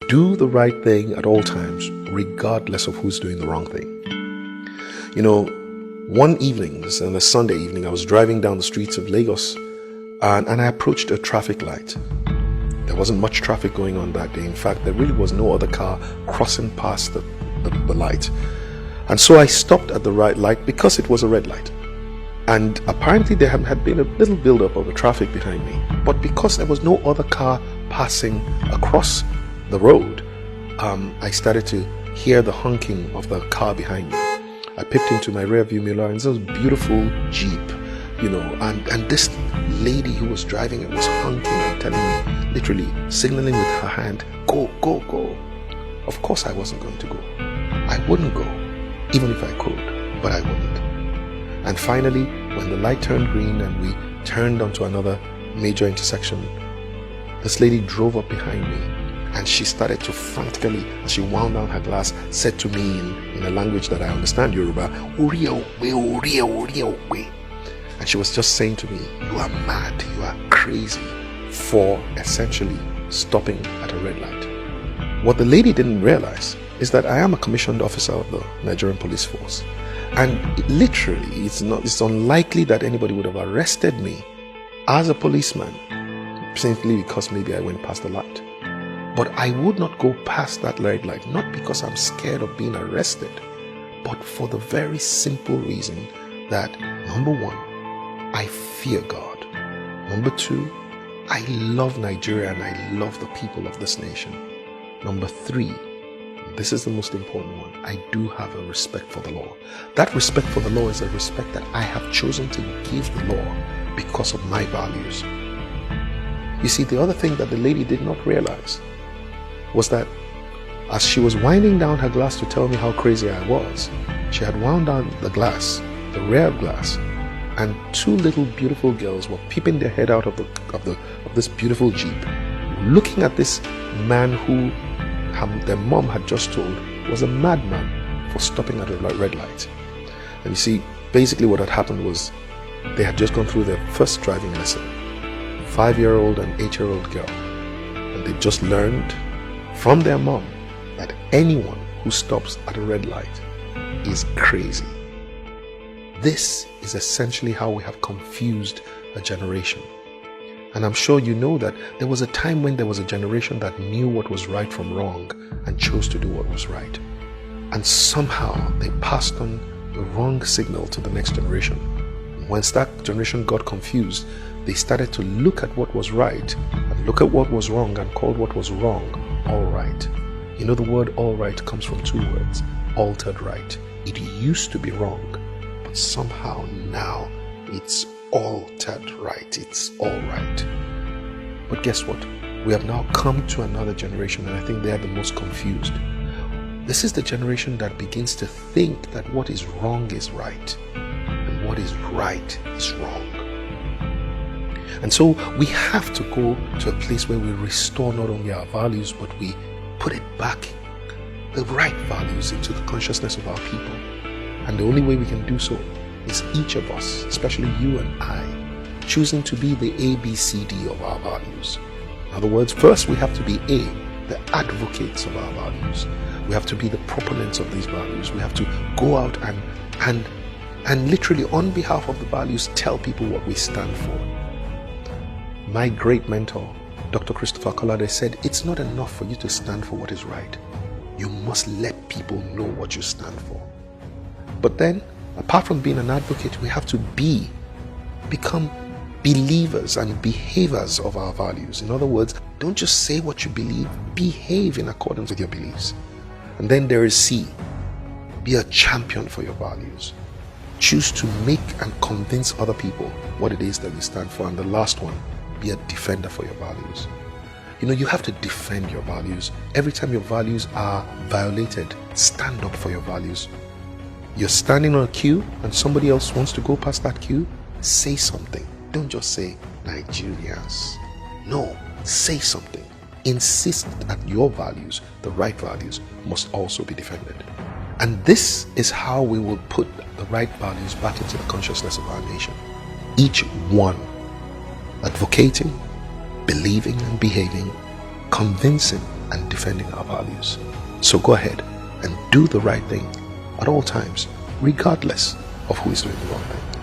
Do the right thing at all times, regardless of who's doing the wrong thing. You know, one evening, on a Sunday evening, I was driving down the streets of Lagos and I approached a traffic light. There wasn't much traffic going on that day. In fact, there really was no other car crossing past the light. And so I stopped at the right light because it was a red light. And apparently there had been a little build-up of the traffic behind me. But because there was no other car passing across the road, I started to hear the honking of the car behind me. I peeped into my rear view mirror and there was a beautiful Jeep, and this lady who was driving it was honking and telling me, literally signaling with her hand, go, go, go. Of course I wasn't going to go. I wouldn't go, even if I could, but I wouldn't. And finally, when the light turned green and we turned onto another major intersection, this lady drove up behind me and she started to frantically, as she wound down her glass, said to me in a language that I understand, Yoruba, and she was just saying to me, you are mad, you are crazy, for essentially stopping at a red light. What the lady didn't realize is that I am a commissioned officer of the Nigerian police force. And literally, it's unlikely that anybody would have arrested me as a policeman simply because maybe I went past the light. But I would not go past that red light, not because I'm scared of being arrested, but for the very simple reason that, number one, I fear God. Number two, I love Nigeria and I love the people of this nation. Number three, this is the most important one, I do have a respect for the law. That respect for the law is a respect that I have chosen to give the law because of my values. You see, the other thing that the lady did not realize was that as she was winding down her glass to tell me how crazy I was, she had wound down the glass, the rear glass, and two little beautiful girls were peeping their head out of this beautiful Jeep, looking at this man who their mom had just told was a madman for stopping at a red light. And you see, basically what had happened was they had just gone through their first driving lesson, 5-year-old and 8-year-old girl, and they just learned from their mom that anyone who stops at a red light is crazy. This is essentially how we have confused a generation. And I'm sure you know that there was a time when there was a generation that knew what was right from wrong and chose to do what was right. And somehow they passed on the wrong signal to the next generation. Once that generation got confused, they started to look at what was right and look at what was wrong and called what was wrong all right. You know, the word all right comes from two words, altered right. It used to be wrong, but somehow now it's altered right. It's all right. But guess what? We have now come to another generation, and I think they are the most confused. This is the generation that begins to think that what is wrong is right and what is right is wrong. And so we have to go to a place where we restore not only our values, but we put it back, the right values, into the consciousness of our people. And the only way we can do so is each of us, especially you and I, choosing to be the ABCD of our values. In other words, first we have to be the advocates of our values. We have to be the proponents of these values. We have to go out and literally on behalf of the values tell people what we stand for. My great mentor, Dr. Christopher Collade, said, it's not enough for you to stand for what is right. You must let people know what you stand for. But then, apart from being an advocate, we have to become believers and behavers of our values. In other words, don't just say what you believe, behave in accordance with your beliefs. And then there is C, be a champion for your values. Choose to make and convince other people what it is that you stand for. And the last one, be a defender for your values. You know, you have to defend your values. Every time your values are violated, stand up for your values. You're standing on a queue and somebody else wants to go past that queue, say something. Don't just say Nigerians. No, say something. Insist that your values, the right values, must also be defended. And this is how we will put the right values back into the consciousness of our nation. Each one advocating, believing and behaving, convincing and defending our values. So go ahead and do the right thing at all times, regardless of who is doing the wrong thing.